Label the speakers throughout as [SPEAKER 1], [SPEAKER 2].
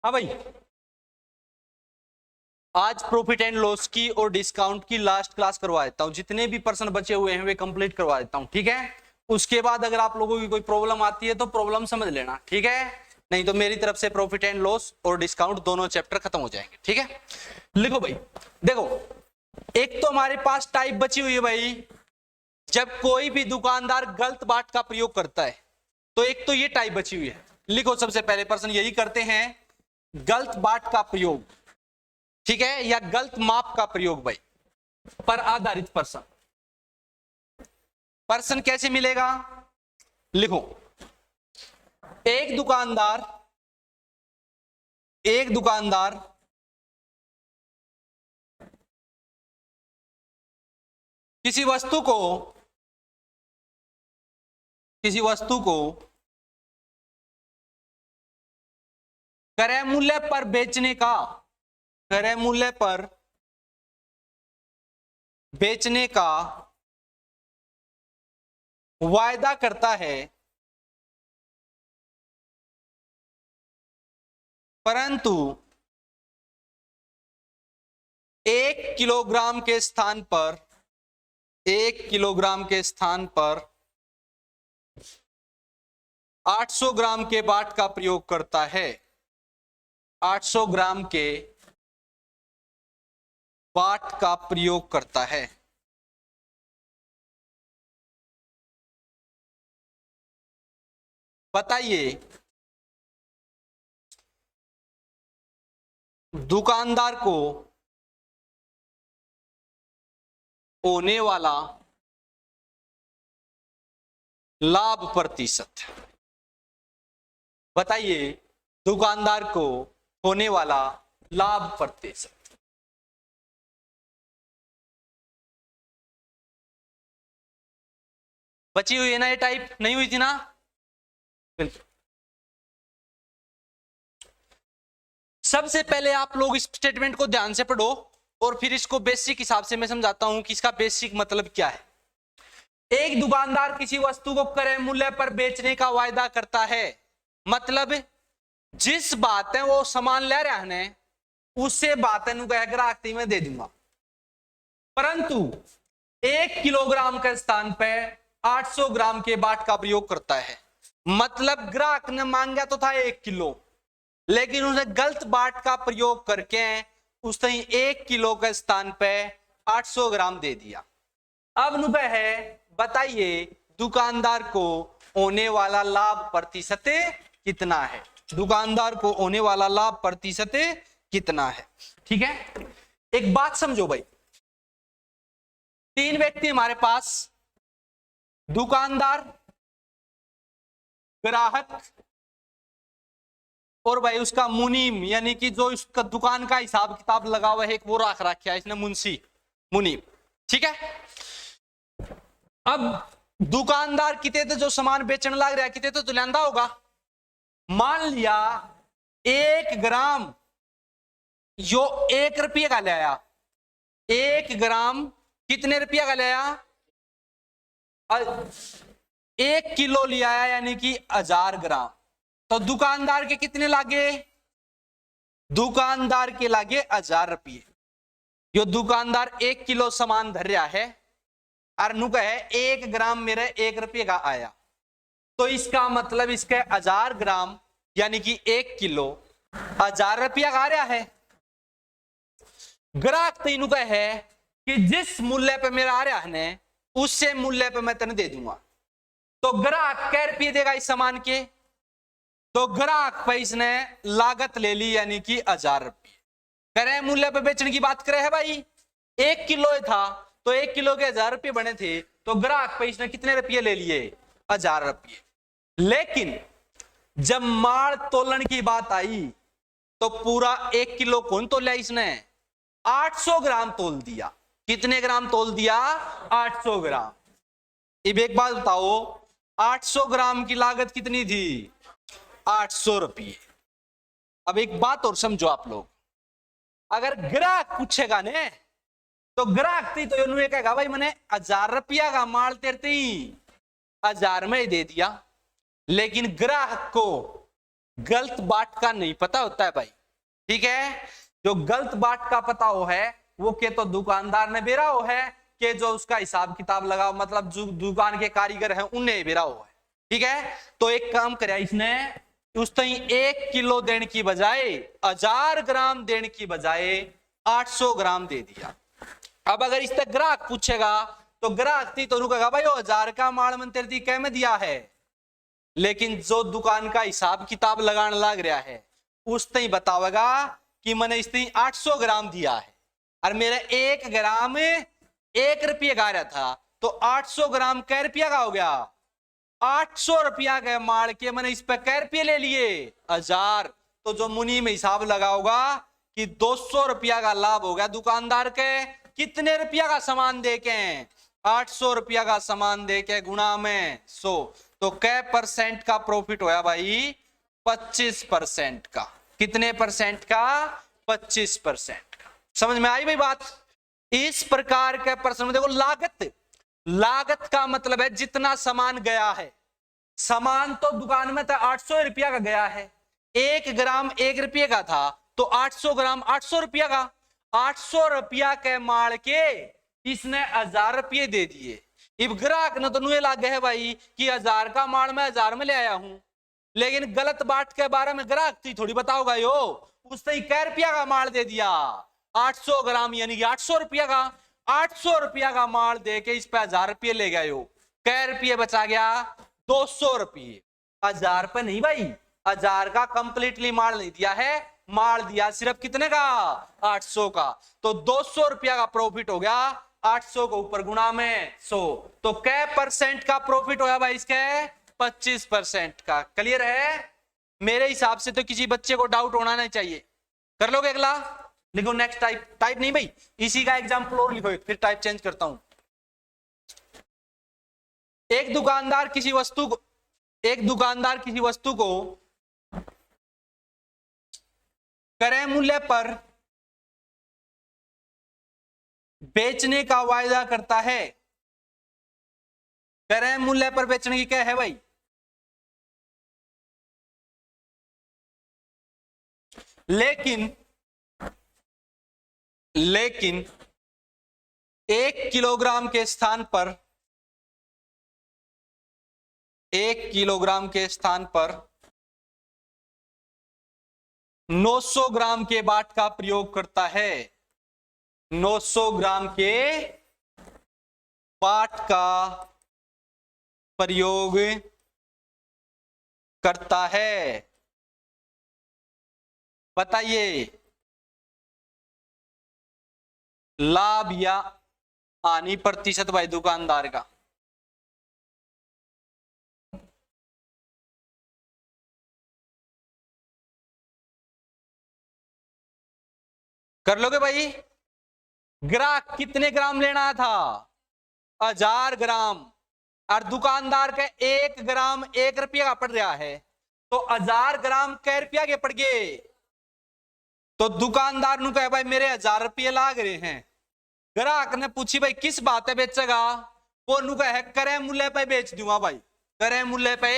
[SPEAKER 1] हाँ भाई, आज प्रॉफिट एंड लॉस की और डिस्काउंट की लास्ट क्लास करवा देता हूँ। जितने भी पर्सन बचे हुए हैं वे कंप्लीट करवा देता हूँ, ठीक है। उसके बाद अगर आप लोगों की कोई प्रॉब्लम आती है तो प्रॉब्लम समझ लेना, ठीक है। नहीं तो मेरी तरफ से प्रॉफिट एंड लॉस और डिस्काउंट दोनों चैप्टर खत्म हो जाएंगे, ठीक है। लिखो भाई, देखो एक तो हमारे पास टाइप बची हुई है भाई, जब कोई भी दुकानदार गलत बाट का प्रयोग करता है तो एक तो ये टाइप बची हुई है। लिखो, सबसे पहले पर्सन यही करते हैं, गलत बाट का प्रयोग, ठीक है, या गलत माप का प्रयोग भाई, पर आधारित पर्सन। पर्सन कैसे मिलेगा? लिखो, एक दुकानदार किसी वस्तु को क्रय मूल्य पर बेचने का वायदा करता है, परंतु 1 किलोग्राम के स्थान पर 800 ग्राम के बाट का प्रयोग करता है। 800 ग्राम के बाट का प्रयोग करता है। बताइए, दुकानदार को होने वाला लाभ प्रतिशत। बताइए, दुकानदार को होने वाला लाभ प्रतिशत। बची हुई है ना ये टाइप, नहीं हुई थी ना? बिल्कुल। सबसे पहले आप लोग इस स्टेटमेंट को ध्यान से पढ़ो और फिर इसको बेसिक हिसाब से मैं समझाता हूं कि इसका बेसिक मतलब क्या है। एक दुकानदार किसी वस्तु को क्रय मूल्य पर बेचने का वायदा करता है, मतलब जिस बात है वो सामान ले रहा है उससे बात है ग्राहक में दे दूंगा, परंतु 1 किलोग्राम के स्थान पर 800 ग्राम के बाट का प्रयोग करता है। मतलब ग्राहक ने मांगा तो था 1 किलो, लेकिन उसने गलत बाट का प्रयोग करके उसने 1 किलो के स्थान पे 800 ग्राम दे दिया। अब नुबह है, बताइए दुकानदार को होने वाला लाभ प्रतिशत कितना है? दुकानदार को होने वाला लाभ प्रतिशत कितना है? ठीक है, एक बात समझो भाई, 3 व्यक्ति हमारे पास, दुकानदार, ग्राहक और भाई उसका मुनीम, यानी कि जो उसका दुकान का हिसाब किताब लगा हुआ है, एक वो रख रखा है इसने, मुनीम, ठीक है। अब दुकानदार कितने तो जो सामान बेचने लग रहा है कितने तो लेंदा होगा। मान लिया 1 ग्राम जो 1 रुपये का ले आया, 1 ग्राम कितने रुपया का ले आया? 1 किलो ले आया, यानी कि 1000 ग्राम। तो दुकानदार के कितने लागे? दुकानदार के लागे 1000 रुपये। जो दुकानदार 1 किलो सामान धर रहा है और नु कहे 1 ग्राम मेरे 1 रुपये का आया, तो इसका मतलब इसके 1000 ग्राम यानी कि 1 किलो 1000 रुपया का आ रहा है। ग्राहक तीनों का है कि जिस मूल्य पे मेरा आ रहा है उससे मूल्य पे मैं तेने दे दूंगा। तो ग्राहक कै रुपये देगा इस सामान के? तो ग्राहक पे इसने लागत ले ली, यानी कि 1000 रुपये। क्रय मूल्य पे बेचने की बात करे है भाई, 1 किलो था तो 1 किलो के 1000 रुपये बने थे, तो ग्राहक पे इसने कितने रुपये ले लिए? 1000 रुपये। लेकिन जब माल तोलन की बात आई तो पूरा 1 किलो कौन तोला इसने? 800 ग्राम तोल दिया। कितने ग्राम तोल दिया? 800 ग्राम। अब एक बात बताओ, 800 ग्राम की लागत कितनी थी? 800 रुपये। अब एक बात और समझो आप लोग, अगर ग्राहक पूछेगा ने तो ग्राहक थी तो ये कहेगा भाई मैंने 1000 रुपया का माल तेरे 1000 में ही दे दिया। लेकिन ग्राहक को गलत बाट का नहीं पता होता है भाई, ठीक है। जो गलत बाट का पता हो है वो के तो दुकानदार ने बेरा हो है, कि जो उसका हिसाब किताब लगा मतलब जो दुकान के कारीगर हैं उन्हें बेरा हो है, ठीक है। तो एक काम करे इसने, उस तई 1 किलो देने की बजाय 1000 ग्राम देने की बजाय 800 ग्राम दे दिया। अब अगर इस तक ग्राहक पूछेगा तो ग्राहक थी तो रुकेगा भाई वो 1000 का माल मन तेरे दी कै में दिया है, लेकिन जो दुकान का हिसाब किताब लगाने लग रहा है उस तई बतावेगा कि मैंने इस तई 800 ग्राम दिया है, और मेरा 1 ग्राम 1 रुपये का रहा था, तो 800 ग्राम कै रुपया का हो गया, 800 रुपया के माल के मैंने इस पे कै रुपये ले लिए 1000। तो जो मुनी में हिसाब लगाओगा कि 200 रुपया का लाभ हो गया दुकानदार के, कितने रुपया का सामान देके, 800 रुपया का सामान देके गुणा में 100, तो कै परसेंट का प्रॉफिट होया भाई, 25% का। कितने परसेंट का, 25% का। समझ में आई भाई बात। इस प्रकार के प्रश्न में देखो लागत, लागत का मतलब है जितना सामान गया है, सामान तो दुकान में था 800 रुपया का गया है, 1 ग्राम 1 रुपये का था, तो 800 ग्राम 800 रुपया का, 800 रुपया के माल के इसने 1000 रुपये दे दिए। इब ग्राहक ने तो नुए लागे है भाई कि 1000 का माल मैं 1000 में ले आया हूं, लेकिन गलत बात के बारे में ग्राहक थी थोड़ी बताओगा यो, उसने कै रुपया का माल दे दिया, 800 ग्राम यानी कि 800 रुपया का, 800 रुपया का माल दे के इस पे 1000 रुपये ले गए हो, कै रुपये बचा गया, 200 रुपये। 1000 पे नहीं भाई, 1000 का कंप्लीटली माल नहीं दिया है, माल दिया सिर्फ कितने का, 800 का, तो 200 रुपया का प्रॉफिट हो गया, 800 को ऊपर गुणा में 100, तो कै परसेंट का प्रॉफिट होया भाई इसके, 25% का। क्लियर है। मेरे हिसाब से तो किसी बच्चे को डाउट होना नहीं चाहिए। कर लोगे अगला, लिखो नेक्स्ट टाइप, टाइप नहीं भाई इसी का एग्जाम्पल और लिखो, फिर टाइप चेंज करता हूं। एक दुकानदार किसी वस्तु को क्रय मूल्य पर बेचने का वायदा करता है। क्रय मूल्य पर बेचने की क्या है भाई, लेकिन 1 किलोग्राम के स्थान पर 900 ग्राम के बाट का प्रयोग करता है। 900 ग्राम के बाट का प्रयोग करता है। बताइए लाभ या हानि प्रतिशत भाई दुकानदार का। कर लोगे भाई। ग्राहक कितने ग्राम लेना था, 1000 ग्राम, और दुकानदार के 1 ग्राम 1 रुपया का पड़ रहा है, तो 1000 ग्राम कै रुपया के पड़ गए, तो दुकानदार नु कहे भाई मेरे 1000 रुपये लाग रहे हैं। ग्राहक ने पूछी भाई किस बात है बेचेगा, वो नु कहे क्रय मूल्य पे बेच दूंगा भाई, क्रय मूल्य पे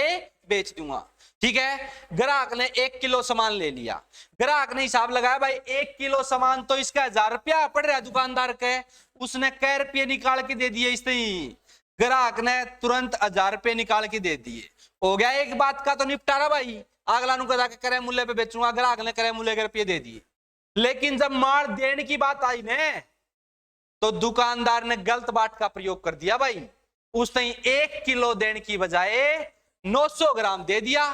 [SPEAKER 1] बेच दूंगा। ठीक है, ग्राहक ने 1 किलो सामान ले लिया, ग्राहक ने हिसाब लगाया भाई 1 किलो सामान तो इसका 1000 रुपया पड़ रहा है दुकानदार के, उसने कै रुपये निकाल के दे दिए इसने, ग्राहक ने तुरंत 1000 रुपये निकाल के दे दिए। हो गया एक बात का तो निपटारा भाई, अगला नु कहा क्रय मूल्य पे बेचूंगा, ग्राहक ने क्रय मूल्य के रुपये दे दिए। लेकिन जब माल देने की बात आई ने, तो दुकानदार ने गलत बात का प्रयोग कर दिया भाई, उसने 1 किलो देने की बजाय 900 ग्राम दे दिया।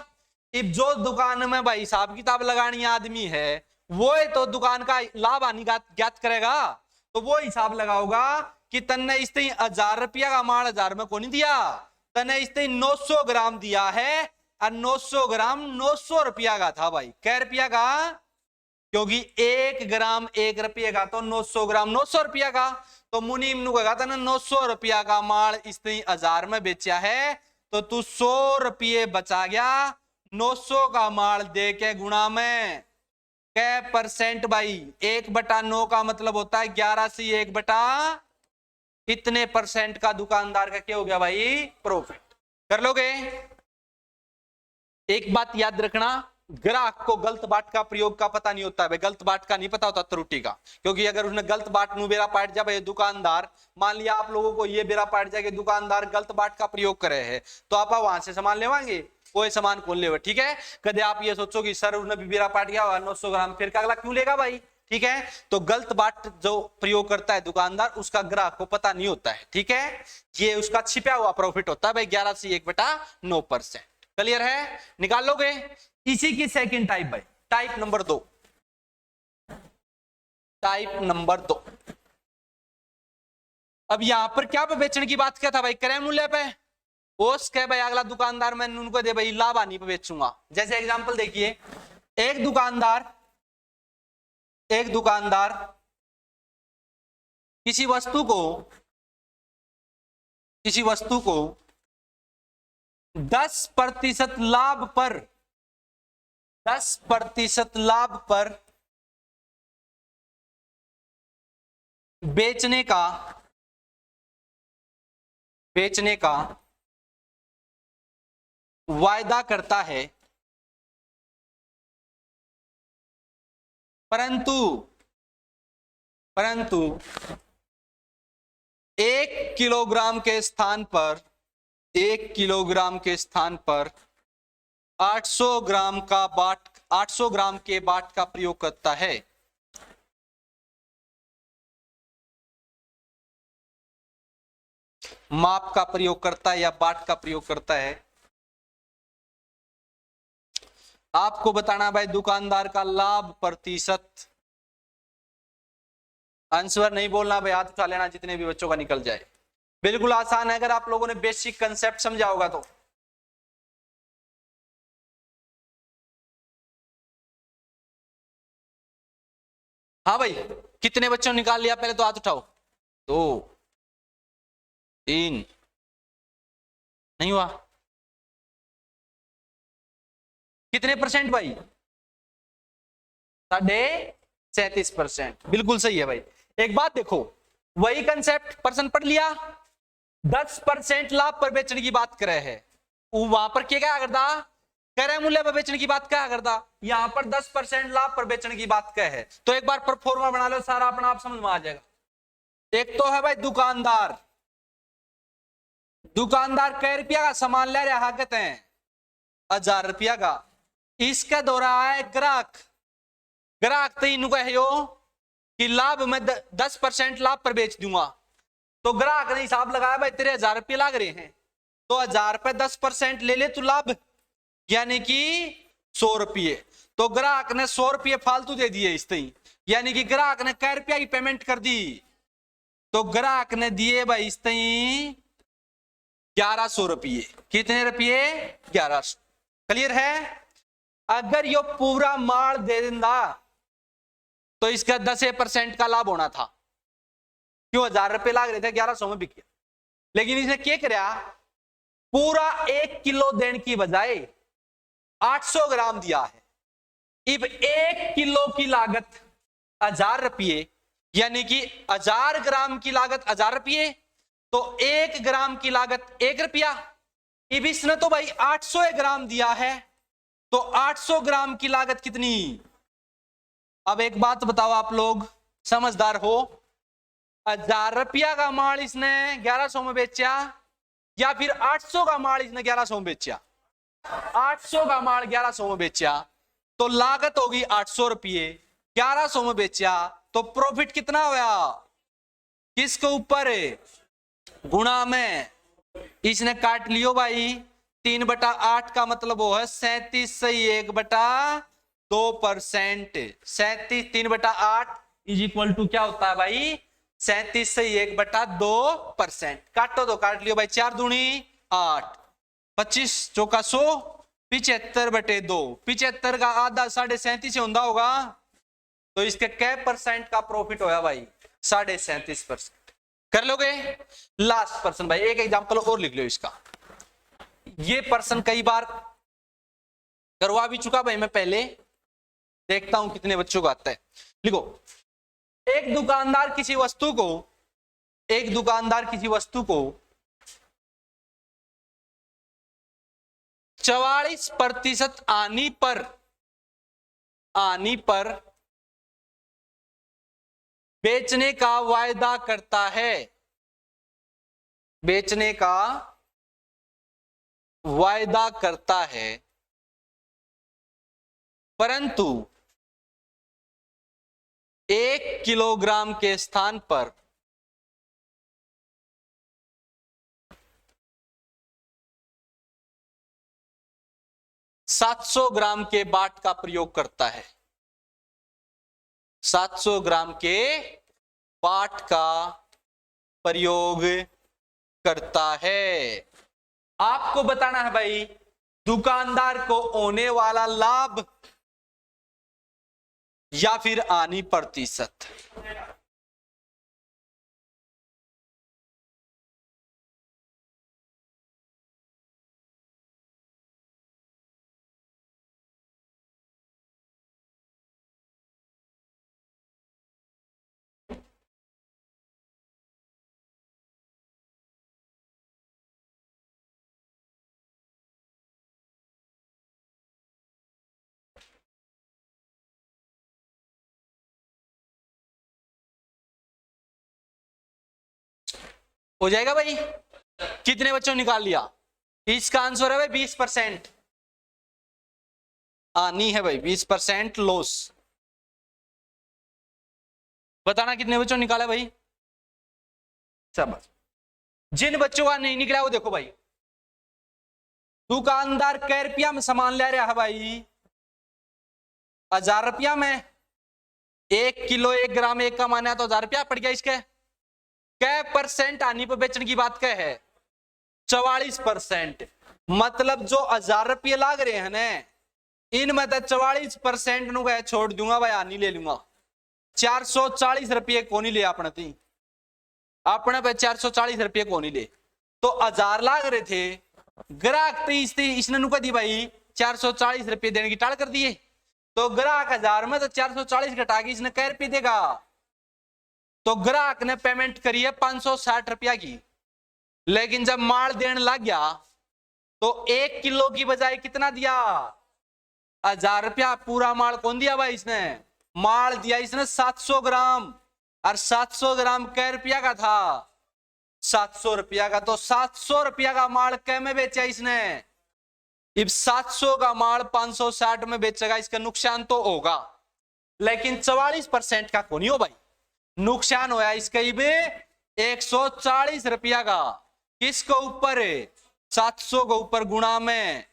[SPEAKER 1] अब जो दुकान में भाई हिसाब किताब लगानी आदमी है वो तो दुकान का लाभ हानि ज्ञात करेगा, तो वो हिसाब लगाओगा कि तन्ने इसने 1000 रुपया का माल 1000 में को नहीं दिया, तन्ने इसने 900 ग्राम दिया है, और 900 ग्राम 900 रुपया का था भाई। कै रुपया का, क्योंकि 1 ग्राम 1 रुपये का, तो 900 ग्राम 900 रुपया का, तो मुनीम नु कहा था ना 900 रुपया का माल इसने 1000 में बेचा है, तो तू 100 रुपये बचा गया, 900 का माल दे के गुणा में कै परसेंट भाई, 1/9 का मतलब होता है 11 से 1/ इतने परसेंट का दुकानदार का क्या हो गया भाई, प्रॉफिट। कर लोगे। एक बात याद रखना, ग्राहक को गलत बाट का प्रयोग का पता नहीं होता है, गलत बाट का नहीं पता होता त्रुटि का, क्योंकि अगर उसने गलत बाट नु बेरा पाट जा भाई दुकानदार, मान लिया आप लोगों को ये बेरा पाट जाके दुकानदार गलत बाट का प्रयोग करे है, तो आप वहां से सामान लेवाएंगे, कोई सामान कौन ले, ठीक है। कदे आप ये सोचो कि सर उसने भी बेरा पाट गया 900 ग्राम, फिर का अगला क्यों लेगा भाई, ठीक है। तो गलत बाट जो प्रयोग करता है दुकानदार, उसका ग्राहक को पता नहीं होता है, ठीक है। ये उसका छिपा हुआ प्रॉफिट होता है भाई 11 से 1/9%। क्लियर है, निकाल लोगे। इसी की सेकंड टाइप भाई, टाइप नंबर 2, टाइप नंबर 2। अब यहां पर क्या पे बेचने की बात क्या था भाई, क्रय मूल्य पे। ओस कह भाई अगला दुकानदार मैंने उनको दे भाई लाभ हानि पे बेचूंगा। जैसे एग्जांपल देखिए, एक दुकानदार किसी वस्तु को 10% लाभ पर 10% लाभ पर बेचने का वायदा करता है, परंतु 1 किलोग्राम के स्थान पर 800 ग्राम के बाट का प्रयोग करता है। माप का प्रयोग करता है या बाट का प्रयोग करता है। आपको बताना भाई दुकानदार का लाभ प्रतिशत। आंसर नहीं बोलना भाई, हाथ उठा लेना जितने भी बच्चों का निकल जाए। बिल्कुल आसान है अगर आप लोगों ने बेसिक कंसेप्ट समझा होगा तो। हाँ भाई, कितने बच्चों ने निकाल लिया पहले तो हाथ उठाओ। 2 3 नहीं हुआ। कितने परसेंट भाई, 37.5%। बिल्कुल सही है भाई। एक बात देखो, वही कंसेप्ट पर्सन पढ़ लिया, 10% लाभ पर बेचने की बात करे है, वहां पर क्या करता, क्रय मूल्य पर बेचने की बात क्या करता, यहां पर 10% लाभ पर बेचने की बात क्या है। तो एक बार परफॉर्मा बना लो, सारा अपना आप समझ में आ जाएगा। एक तो है भाई दुकानदार कै रुपया का सामान ले रहा कहते हैं 1000 रुपया का। इसका दौरा है ग्राहक तो इन कहो कि लाभ में 10% लाभ पर बेच दूंगा। तो ग्राहक ने हिसाब लगाया भाई तेरे 1000 रुपये लाग रहे हैं, तो 1000 पे 10% ले ले तू लाभ, यानी कि 100 रुपये। तो ग्राहक ने 100 रुपये फालतू दे दिए इस तई, यानी कि ग्राहक ने कै रुपया की पेमेंट कर दी। तो ग्राहक ने दिए भाई इस तई 1100 रुपये। कितने रुपये, 1100। क्लियर है। अगर यो पूरा माल दे देंदा तो इसका 10% का लाभ होना था, क्यों 1000 रुपये लाग रहे थे, 1100 में बिक गया। लेकिन इसने क्या किया, पूरा 1 किलो देने की बजाय 800 ग्राम दिया है। अब 1 किलो की लागत 1000 रुपये, यानी कि 1000 ग्राम की लागत 1000 रुपये, तो 1 ग्राम की लागत 1 रुपया। अब इसने तो भाई 800 ग्राम दिया है, तो 800 ग्राम की लागत कितनी। अब एक बात बताओ, आप लोग समझदार हो, 1000 रुपया का माल इसने 1100 में बेचा, या फिर 800 का माल इसने 1100 में बेचा। 800 का माल 1100 में बेचा तो लागत होगी 800 रुपये, 1100 में बेचा तो प्रॉफिट कितना हुआ, किसके ऊपर, गुणा में। इसने काट लियो भाई 3/8 का मतलब वो है 37/1/2%। 3/8 इज इक्वल टू क्या होता है भाई, 37/1/2%। काटो तो काट लियो भाई, 4 दूनी 8, 25 चौका 100, 75/2। 75 का आधा 37.5 से होता होगा, तो इसके कै % का प्रॉफिट होया भाई, 37.5%। कर लोगे। लास्ट पर्सन भाई, एक एग्जांपल और लिख लो इसका। ये पर्सन कई बार करवा भी चुका भाई मैं पहले, देखता हूं कितने बच्चों को आता है। लिखो, एक दुकानदार किसी वस्तु को 44% हानि पर आने पर बेचने का वायदा करता है, बेचने का वायदा करता है, परंतु 1 किलोग्राम के स्थान पर 700 ग्राम के बाट का प्रयोग करता है, 700 ग्राम के बाट का प्रयोग करता है। आपको बताना है भाई दुकानदार को होने वाला लाभ या फिर हानि प्रतिशत। हो जाएगा भाई? कितने बच्चों ने निकाल लिया? इसका आंसर है भाई 20%। हानि है भाई 20% लॉस। बताना कितने बच्चों ने निकाला भाई? सब। जिन बच्चों का नहीं निकला वो देखो भाई, दुकानदार कै रुपया में सामान ले रहा है भाई? 1000 रुपया में। 1 किलो 1 ग्राम 1 का माना तो 1000 रुपया पड़ गया। इसके कै परसेंट हानि पर बेचने की बात क्या है? 44%। मतलब जो 1000 रुपये लाग रहे हैं ना, इनमें तो 44% नु छोड़ दूंगा भाई, हानि ले लूंगा। 440 रुपये को नहीं ले अपने थी, अपने पे 440 रुपये को नहीं ले। तो 1000 लाग रहे थे, ग्राहक इसने नुका दी भाई 440 रुपये देने की टाल कर दिए। तो ग्राहक 1000 में तो 440 घटा के इसने कै रुपये देगा? तो ग्राहक ने पेमेंट करी है 560 रुपया की। लेकिन जब माल देने लग गया तो 1 किलो की बजाय कितना दिया? 1000 रुपया। पूरा माल कौन दिया भाई इसने? माल दिया इसने 700 ग्राम। और 700 ग्राम कै रुपया का था? 700 रुपया का। तो 700 रुपया का माल कै में बेचा इसने? अब 700 का माल 560 में बेचेगा, इसका नुकसान तो होगा, लेकिन 44% का कौन हो भाई? नुकसान होया इसका भी 140 रुपया का। किसको ऊपर? 700 के ऊपर गुणा में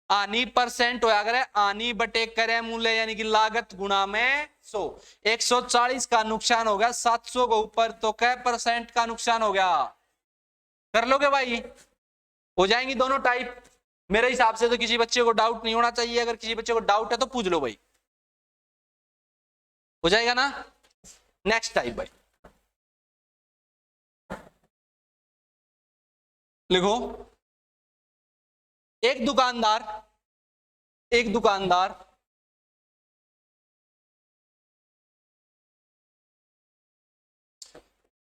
[SPEAKER 1] आनी परसेंट होया करे, आनी बटे करे मूल्य यानी कि लागत गुणा में 100। 140 का नुकसान हो गया 700 के ऊपर, तो कै परसेंट का नुकसान हो गया? कर लोगे भाई? हो जाएंगी दोनों टाइप। मेरे हिसाब से तो किसी बच्चे को डाउट नहीं होना चाहिए। अगर किसी बच्चे को डाउट है तो पूछ लो भाई। हो जाएगा ना? नेक्स्ट टाइप भाई लिखो। एक दुकानदार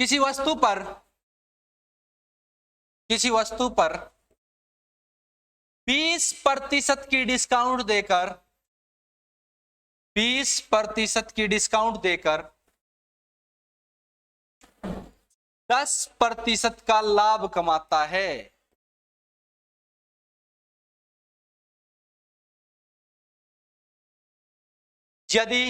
[SPEAKER 1] किसी वस्तु पर 20% की डिस्काउंट देकर 10% का लाभ कमाता है। यदि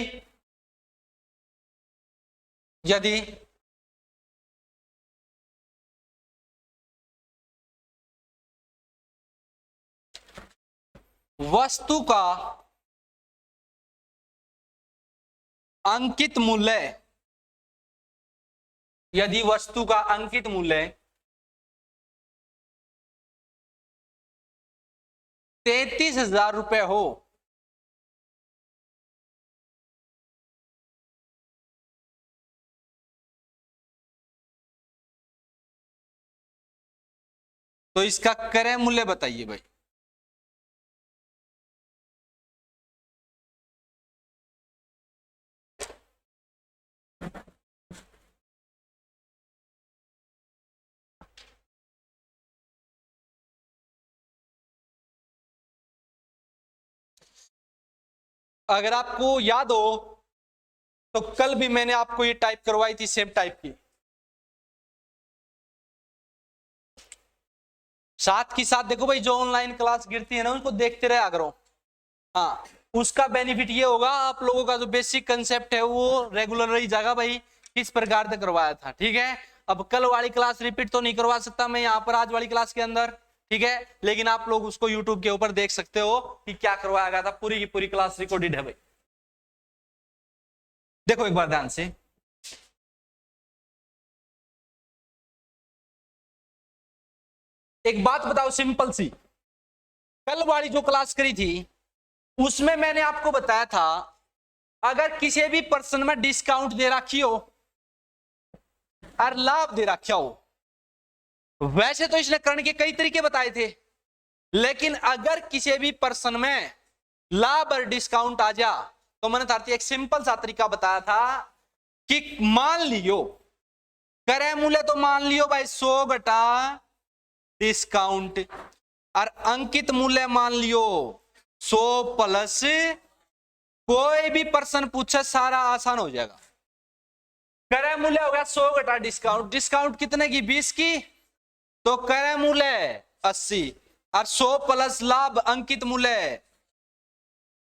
[SPEAKER 1] वस्तु का अंकित मूल्य 33,000 रुपए हो, तो इसका क्रय मूल्य बताइए भाई। अगर आपको याद हो तो कल भी मैंने आपको ये टाइप करवाई थी सेम टाइप की। साथ ही साथ देखो भाई, जो ऑनलाइन क्लास गिरती है ना उसको देखते रहे करो। हाँ, उसका बेनिफिट ये होगा, आप लोगों का जो बेसिक कंसेप्ट है वो रेगुलर रही जाएगा भाई, किस प्रकार से करवाया था। ठीक है, अब कल वाली क्लास रिपीट तो नहीं करवा सकता मैं यहाँ पर आज वाली क्लास के अंदर, ठीक है, लेकिन आप लोग उसको यूट्यूब के ऊपर देख सकते हो कि क्या करवाया गया था। पूरी की पूरी क्लास रिकॉर्डेड है भाई, देखो एक बार ध्यान से। एक बात बताओ सिंपल सी, कल वाली जो क्लास करी थी उसमें मैंने आपको बताया था, अगर किसी भी पर्सन में डिस्काउंट दे रखी हो और लाभ दे रखा हो, वैसे तो इसने करने के कई तरीके बताए थे, लेकिन अगर किसी भी पर्सन में लाभ और डिस्काउंट आ जा तो मैंने तारती एक सिंपल सा तरीका बताया था कि मान लियो करे मूल्य, तो मान लियो भाई 100 घटा डिस्काउंट, और अंकित मूल्य मान लियो 100 प्लस, कोई भी पर्सन पूछे सारा आसान हो जाएगा। क्रय मूल्य हो गया 100 घटा डिस्काउंट, डिस्काउंट कितने की 20 की, तो क्रय मूल्य 80, और 100 प्लस लाभ अंकित मूल्य।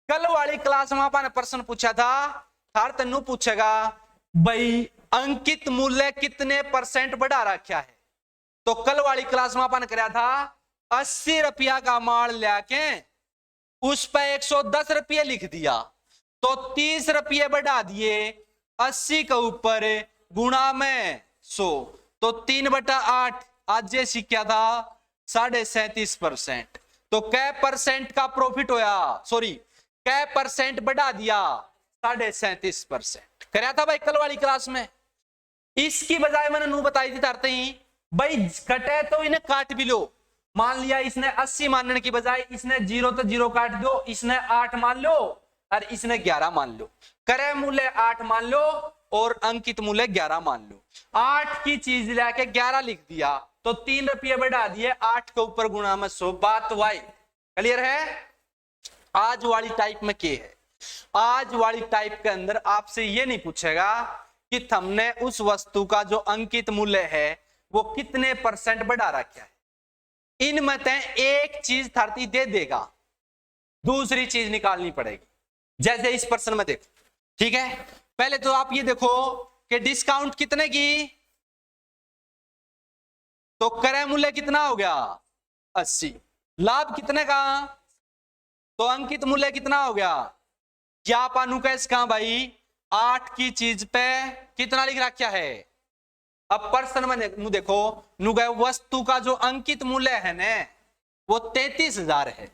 [SPEAKER 1] कल वाली क्लास में आपने प्रश्न पूछा था, थार तनु पूछेगा भाई अंकित मूल्य कितने परसेंट बढ़ा रखा है, तो कल वाली क्लास में अपन कराया था 80 रुपया का माल लेके उस पर 110 रुपये लिख दिया, तो 30 रुपये बढ़ा दिए 80 के ऊपर गुणा में 100, तो 3/8 आज ये सीखा था 37.5%। तो कै परसेंट का प्रॉफिट होया, सॉरी कै परसेंट बढ़ा दिया 37.5% कराया था भाई कल वाली क्लास में। इसकी बजाय मैंने नू बताई थी तारते ही भाई कटे तो इन्हें काट भी लो, मान लिया इसने 80 मानने की बजाय इसने 0 तो 0 काट दो, इसने 8 मान लो और इसने 11 मान लो, क्रय मूल्य 8 मान लो और अंकित मूल्य 11 मान लो। 8 की चीज लेके 11 लिख दिया तो 3 रुपये बढ़ा दिए, 8 के ऊपर गुणा में 100, बात वाई क्लियर है। आज वाली टाइप में क्या है, आज वाली टाइप के अंदर आपसे ये नहीं पूछेगा कि हमने उस वस्तु का जो अंकित मूल्य है वो कितने परसेंट बढ़ा रखा है, इनमें तय एक चीज थर्टी दे देगा, दूसरी चीज निकालनी पड़ेगी। जैसे इस प्रश्न में देखो, ठीक है, पहले तो आप ये देखो कि डिस्काउंट कितने की, तो क्रय मूल्य कितना हो गया 80, लाभ कितने का, तो अंकित मूल्य कितना हो गया, क्या पानू का इसका भाई 8 की चीज पे कितना लिख रखा है। अब प्रश्न में देखो नु गए वस्तु का जो अंकित मूल्य है ना वो 33,000 है,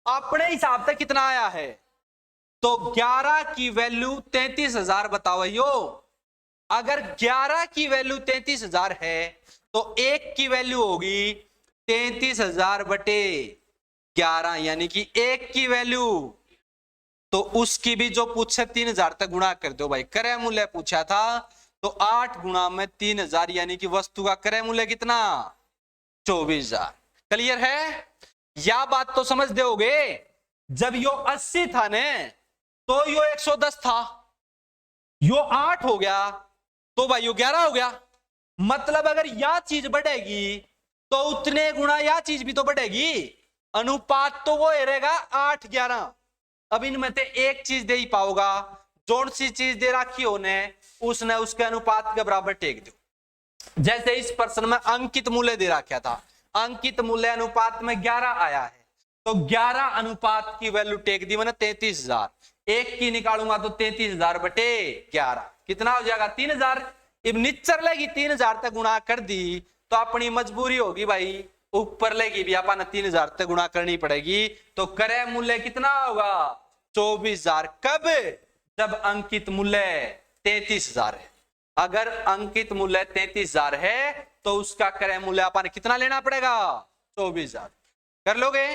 [SPEAKER 1] अपने हिसाब से कितना आया है, तो 11 की वैल्यू 33,000 बताओ यो। अगर 11 की वैल्यू 33,000 है तो 1 की वैल्यू होगी 33,000 बटे 11, यानी कि 1 की वैल्यू, तो उसकी भी जो पूछे 3,000 तक गुणा कर दो भाई। क्रय मूल्य पूछा था तो 8 गुणा में 3,000 यानी कि वस्तु का क्रय मूल्य कितना 24,000। क्लियर है, या बात तो समझ दोगे। जब यो 80 था ने तो यो 110 था, यो 8 हो गया तो भाई यो 11 हो गया, मतलब अगर यह चीज बढ़ेगी तो उतने गुणा यह चीज भी तो बढ़ेगी, अनुपात तो वो रहेगा 8-11। अब इनमें से एक चीज दे ही पाओगा, जोन सी चीज दे रखी होने उसने उसके अनुपात के बराबर टेक दो। जैसे इस प्रश्न में अंकित मूल्य दे रखा था, अंकित मूल्य अनुपात में 11 आया है, तो 11 अनुपात की वैल्यू टेक दी मैंने 33,000, एक की निकालूंगा तो 33,000 बटे 11 कितना हो जाएगा 3,000। अब निच्चर लेगी 3,000 तक गुणा कर दी तो अपनी मजबूरी होगी भाई ऊपर लेगी भी अपन 3,000 तक गुणा करनी पड़ेगी, तो क्रय मूल्य कितना होगा 24,000। कब, जब अंकित मूल्य 33,000 है। अगर अंकित मूल्य 33,000 है तो उसका क्रय मूल्य अपन कितना लेना पड़ेगा 24,000। कर लोगे,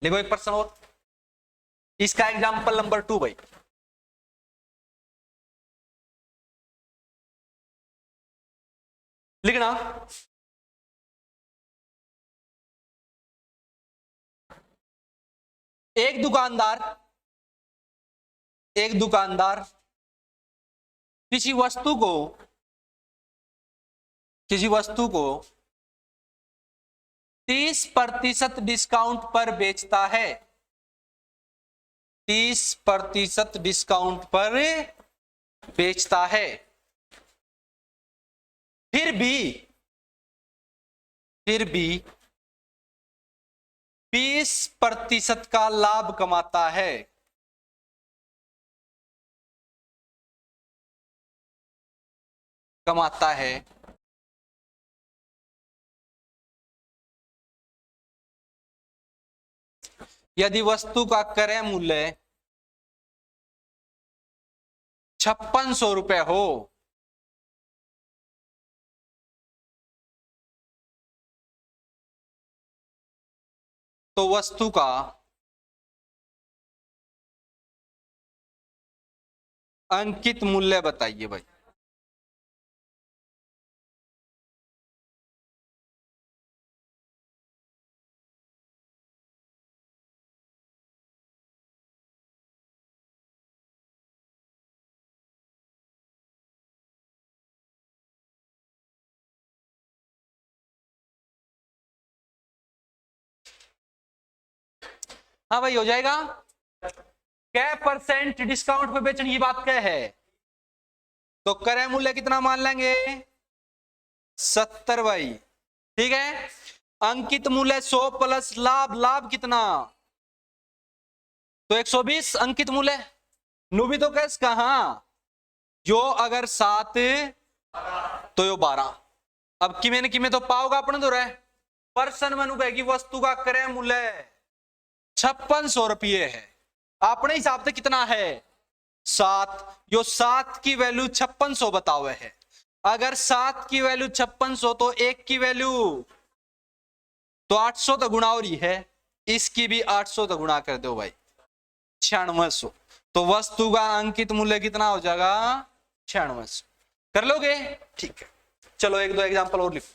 [SPEAKER 1] लिखो एक प्रश्न और, इसका एग्जाम्पल नंबर 2 भाई। लिखना, एक दुकानदार एक दुकानदार किसी वस्तु को 30% डिस्काउंट पर बेचता है, 30% डिस्काउंट पर बेचता है, फिर भी 20% का लाभ कमाता है। यदि वस्तु का क्रय मूल्य 5600 रुपए हो तो वस्तु का अंकित मूल्य बताइए भाई। हाँ भाई, हो जाएगा। क्या परसेंट डिस्काउंट पे बेचने की बात क्या है, तो क्रय मूल्य कितना मान लेंगे, 70 भाई। ठीक है, अंकित मूल्य 100 प्लस लाभ कितना, तो 120 अंकित मूल्य। नु भी तो कैस कहा, जो अगर 7 तो यो 12। अब किमें तो पाओगा अपने तो रहे पर्सन मनु कहेगी वस्तु का क्रय मूल्य 5600 रुपये है, अपने हिसाब से कितना है 7, जो 7 की वैल्यू 5600 बताओ है। अगर 7 की वैल्यू 5600 तो 1 की वैल्यू तो 800 तो गुणा हो रही है, इसकी भी 800 तो गुणा कर दो भाई 9600। तो वस्तु का अंकित मूल्य कितना हो जाएगा 9600। कर लोगे, ठीक है। चलो एक दो एग्जांपल और लिखो।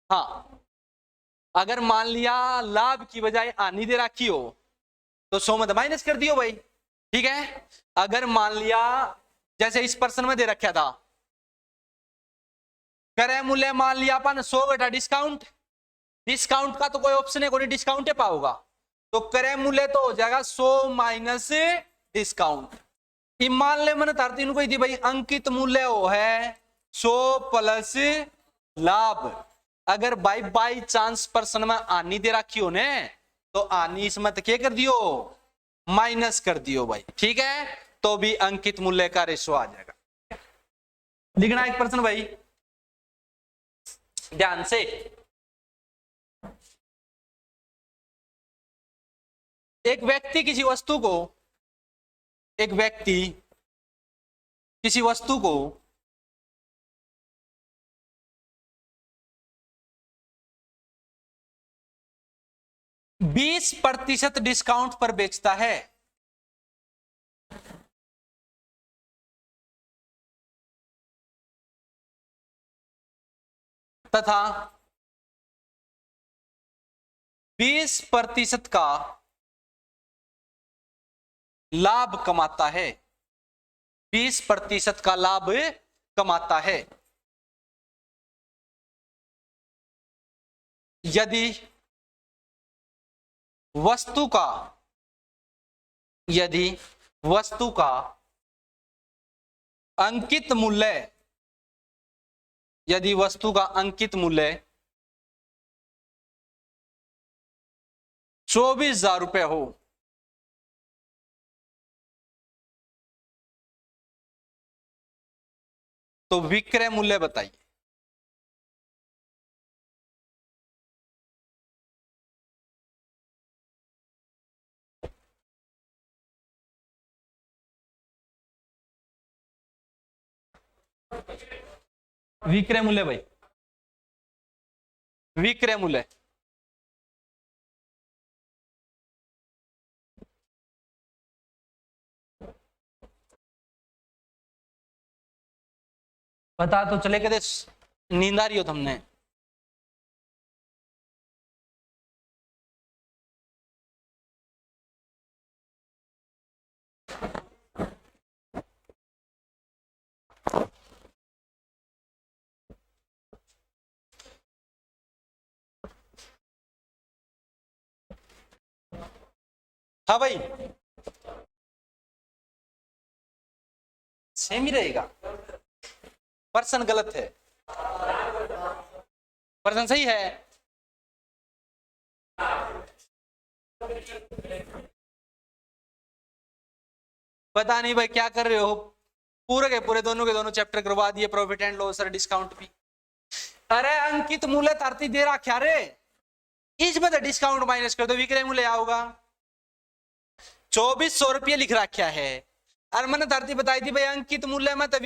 [SPEAKER 1] हाँ, अगर मान लिया लाभ की बजाय हानि दे रखी हो तो 100 में माइनस कर दियो भाई। ठीक है, अगर मान लिया जैसे इस पर्सन में दे रखा था क्रय मूल्य मान लिया अपन 100 घटा डिस्काउंट, डिस्काउंट का तो कोई ऑप्शन है, कोई डिस्काउंट है पाओगा, तो क्रय मूल्य तो हो जाएगा 100 माइनस डिस्काउंट। मान ले मैंने तारती कोई थी भाई अंकित मूल्य हो है 100 प्लस लाभ। अगर बाई चांस पर्सन में आनी दे रखी हो ने तो आनी इसमें तो क्या कर दियो माइनस कर दियो भाई। ठीक है, तो भी अंकित मूल्य का रेशो आ जाएगा। लिखना एक पर्सन भाई ध्यान से, एक व्यक्ति किसी वस्तु को 20% डिस्काउंट पर बेचता है, तथा 20% का लाभ कमाता है, 20% का लाभ कमाता है। यदि वस्तु का अंकित मूल्य 24,000 रुपए हो तो विक्रय मूल्य बताइए। विक्रय मूल्य भाई, विक्रय मूल्य पता तो चले कहते नींद आ रही हो तुमने। हाँ भाई, सेम ही रहेगा। पर्सन गलत है, पर्सन सही है। पता नहीं भाई क्या कर रहे हो, पूरे के पूरे दोनों के दोनों चैप्टर करवा दिए, प्रॉफिट एंड लॉस और डिस्काउंट भी। अरे अंकित मूल्य धरती दे रखा रे, इसमें तो डिस्काउंट माइनस कर दो, विक्रय मूल्य आओगा। 2400 रुपये लिख रखा है, और मैंने धरती बताई थी भाई अंकित मूल्य में तो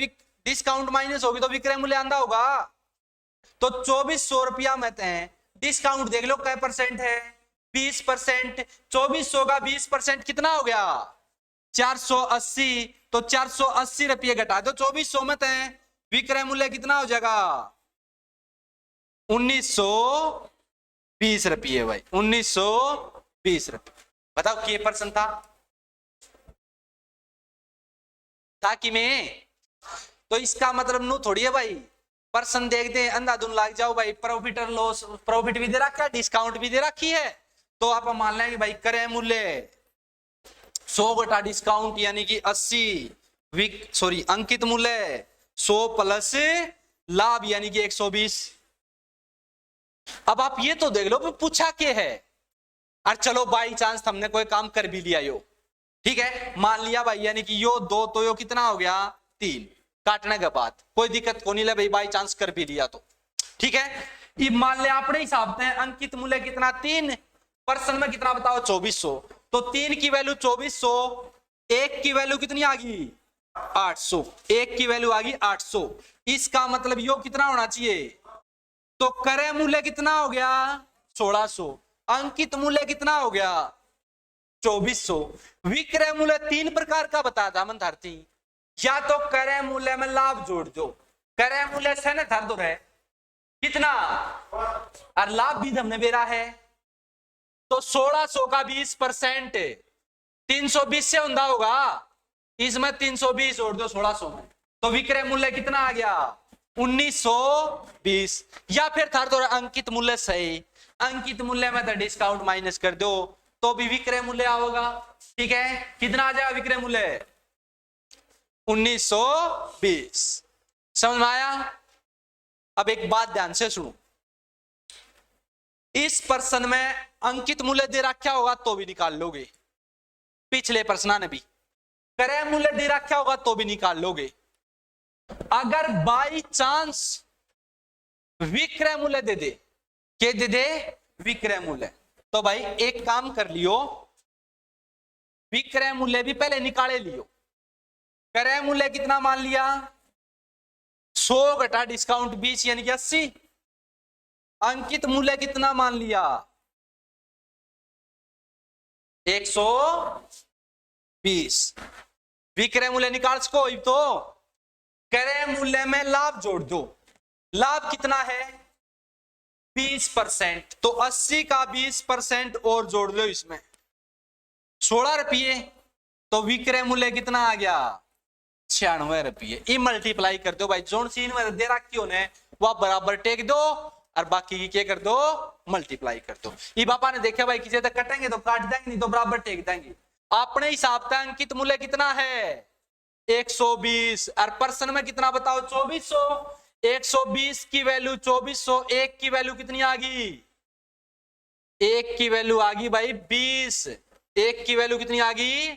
[SPEAKER 1] डिस्काउंट माइनस होगी तो विक्रय मूल्य आंदा होगा। तो 2400 रुपया में डिस्काउंट देख लो क्या परसेंट है, 20%। 2400 का 20% कितना हो गया, 480। तो 480 रुपये घटा दो 2400 में विक्रय मूल्य कितना हो जाएगा, 1920 रुपये भाई, 1920 रुपये। बताओ के परसेंट था कि में, तो इसका मतलब नो थोड़ी है भाई, पर्सन देख दे अंधाधुन लाग जाओ भाई। प्रॉफिट और लॉस, प्रॉफिट भी दे रखा है, डिस्काउंट भी दे रखी है, तो आप मान लेंगे भाई क्रय मूल्य 100 घटा डिस्काउंट यानी कि 80, अंकित मूल्य 100 प्लस लाभ यानी कि 120। अब आप ये तो देख लो पूछा क्या है, और चलो बाई चांस हमने कोई काम कर भी लिया यो, ठीक है, मान लिया भाई यानी कि यो 2 तो यो कितना हो गया 3, काटने के बाद कोई दिक्कत को नहीं ले भाई, बाई चांस कर भी लिया तो ठीक है। ये मान लिया अपने हिसाब से अंकित मूल्य कितना 3, पर्सन में कितना बताओ 2400, तो 3 की वैल्यू 2400, 1 की वैल्यू कितनी आ गई 800, 1 की वैल्यू आ गई 800। इसका मतलब यो कितना होना चाहिए, तो क्रय मूल्य कितना हो गया 1600, अंकित मूल्य कितना हो गया 2400। विक्रय मूल्य 3 प्रकार का बताया था मंथार्थी, या तो क्रय मूल्य में लाभ जोड़ दो, क्रय मूल्य से न धर दो रहे कितना, और लाभ भी हमने बेरा है, तो 1600 का 20% 320 से होता होगा, इसमें 320 जोड़ दो 1600 में, तो विक्रय मूल्य कितना आ गया 1920। या फिर था तो अंकित मूल्य सही, अंकित मूल्य में तो डिस्काउंट माइनस कर दो तो भी विक्रय मूल्य आओगा, ठीक है, कितना आ जाएगा विक्रय मूल्य 1920। समझ में आया। अब एक बात ध्यान से सुनो, इस प्रश्न में अंकित मूल्य दे रखा होगा तो भी निकाल लोगे, पिछले प्रश्न ने भी क्रय मूल्य दे रखा होगा तो भी निकाल लोगे। अगर बाई चांस विक्रय मूल्य दे दे, क्या दे दे विक्रय मूल्य, तो भाई एक काम कर लियो, विक्रय मूल्य भी पहले निकाले लियो। क्रय मूल्य कितना मान लिया 100 घटा डिस्काउंट 20 यानी कि 80। अंकित मूल्य कितना मान लिया 120। विक्रय मूल्य निकाल सको तो क्रय मूल्य में लाभ जोड़ दो, लाभ कितना है 20%, तो 80 का 20% और जोड़ लो इसमें 16 रुपये, तो विक्रय मूल्य कितना आ गया 96 रुपये। ये मल्टीप्लाई कर दो भाई, जोन सीन में दे रखी हो ने वह बराबर टेक दो और बाकी की क्या कर दो मल्टीप्लाई कर दो। ये पापा ने देखा भाई किसी तक कटेंगे तो काट देंगे, नहीं तो बराबर टेक देंगे। अपने हिसाब से अंकित मूल्य कितना है 120 और पर्सन में कितना बताओ 2400। 120 की वैल्यू 2400, 1 की वैल्यू कितनी आ गई 1 की वैल्यू आ गई भाई 20, 1 की वैल्यू कितनी आ गई,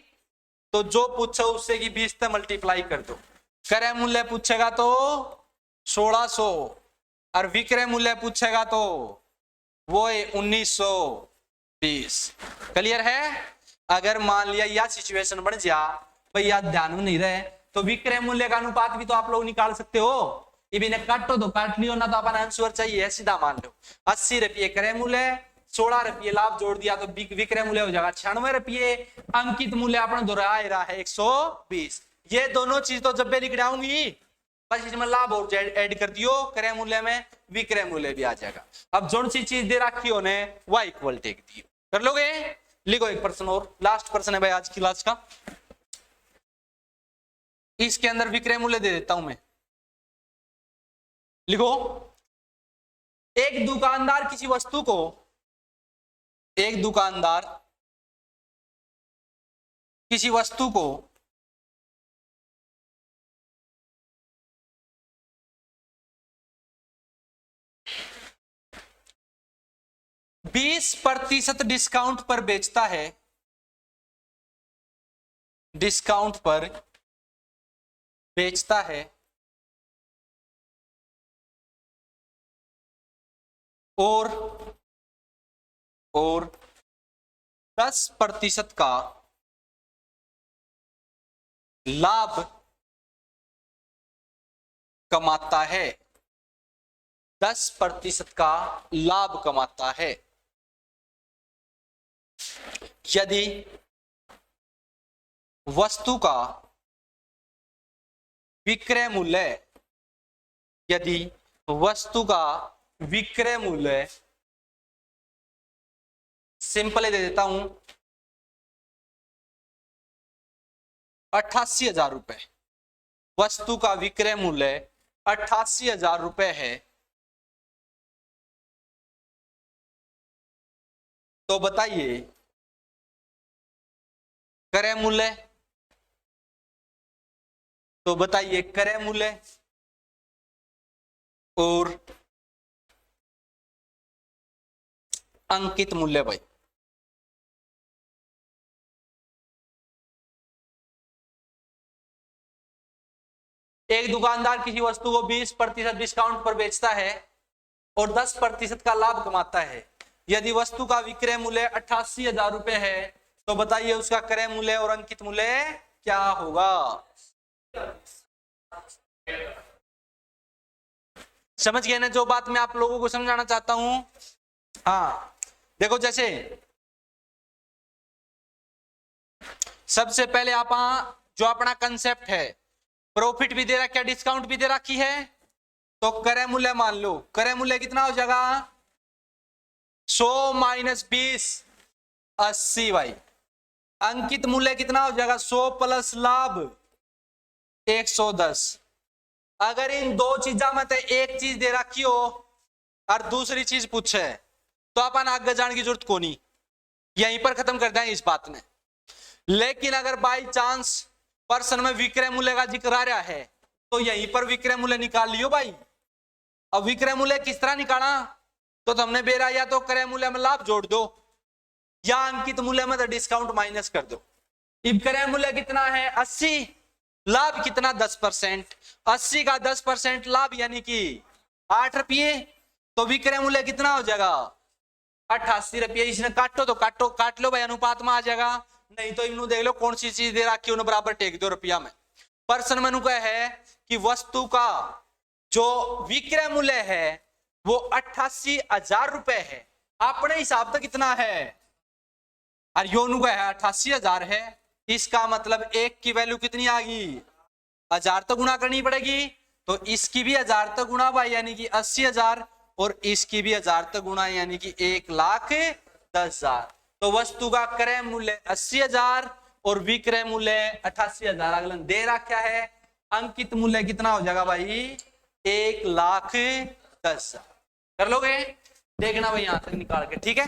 [SPEAKER 1] तो जो पूछो उससे की 20 से मल्टीप्लाई कर दो। क्रय मूल्य पूछेगा तो 1600 और विक्रय मूल्य पूछेगा तो वो है 1920। क्लियर है। अगर मान लिया यह सिचुएशन बन जा भाई याद ध्यान में नहीं रहे तो विक्रय मूल्य का अनुपात भी तो आप लोग निकाल सकते हो। इन्हें काटो तो काट लियो ना, तो अपन आंसर चाहिए सीधा मान लो 80 रुपये क्रय मूल्य, 16 रुपये लाभ जोड़ दिया तो विक्रय मूल्य हो जाएगा 96 रुपये। अंकित मूल्य अपना दोहरा रहा है 120। ये दोनों चीज तो जब भी लिख डाऊंगी बस इसमें लाभ और ऐड कर दियो, क्रय मूल्य में विक्रय मूल्य भी आ जाएगा। अब जो सी चीज दे रखी हो ने वह इक्वल टेक दियो, कर लोगे। लिखो एक प्रश्न और, लास्ट प्रश्न है भाई आज की क्लास का। इसके अंदर विक्रय मूल्य दे देता हूं मैं, लिखो। एक दुकानदार किसी वस्तु को, एक दुकानदार किसी वस्तु को %20 डिस्काउंट पर बेचता है, डिस्काउंट पर बेचता है और 10% का लाभ कमाता है, 10% का लाभ कमाता है। यदि वस्तु का विक्रय मूल्य, यदि वस्तु का विक्रय मूल्य, सिंपल दे देता हूं 88,000 रुपए, वस्तु का विक्रय मूल्य 88,000 रुपए है, तो बताइए क्रय मूल्य, तो बताइए क्रय मूल्य और अंकित मूल्य। भाई एक दुकानदार किसी वस्तु को 20% डिस्काउंट पर बेचता है और 10% का लाभ कमाता है। यदि वस्तु का विक्रय मूल्य 88,000 रुपए है, तो बताइए उसका क्रय मूल्य और अंकित मूल्य क्या होगा। समझ गए ना जो बात मैं आप लोगों को समझाना चाहता हूं। हाँ देखो, जैसे सबसे पहले आप जो अपना कंसेप्ट है, प्रॉफिट भी दे रखा है, डिस्काउंट भी दे रखी है, तो क्रय मूल्य मान लो, क्रय मूल्य कितना हो जाएगा 100 - 20 80 भाई। अंकित मूल्य कितना हो जाएगा 100 प्लस लाभ 110। अगर इन दो चीजा में तो एक चीज दे रखी हो और दूसरी चीज पूछे तो अपन आगे जाने की जरूरत को नहीं, यहीं पर खत्म कर दें इस बात में। लेकिन अगर बाई चांस पर्सन में विक्रय मूल्य का जिक्र आ रहा है तो यहीं पर विक्रय मूल्य निकाल लियो भाई। अब विक्रय मूल्य किस तरह निकाला, तो तुमने बेरा या तो क्रय मूल्य में लाभ जोड़ दो या अंकित मूल्य में तो डिस्काउंट माइनस कर दो। अब क्रय मूल्य कितना है 80, लाभ कितना 10%, 80 का 10% लाभ यानी कि 8 रुपये, तो विक्रय मूल्य कितना हो जाएगा 88 रुपये। इसने काटो तो काट लो भाई, अनुपात में आ जाएगा, नहीं तो इन्हों देख लो कौन सी चीज दे रखी है बराबर टेक दो रुपया में। पर्सन मेनू का है कि वस्तु का जो विक्रय मूल्य है वो 88,000 रुपए है, अपने हिसाब से कितना है और योनु का है 88,000 है। इसका मतलब एक की वैल्यू कितनी आ गई 1000 तो गुणा करनी पड़ेगी, तो इसकी भी 1000 तो गुणा भाई यानी कि 80,000 और इसकी भी 1000 तो गुणा यानी कि 1,10,000। तो वस्तु का क्रय मूल्य 80,000 और विक्रय मूल्य 88,000 अगला दे रखा है। अंकित मूल्य कितना हो जाएगा भाई 1,10,000। कर लोगे, देखना भाई यहां तक निकाल के, ठीक है।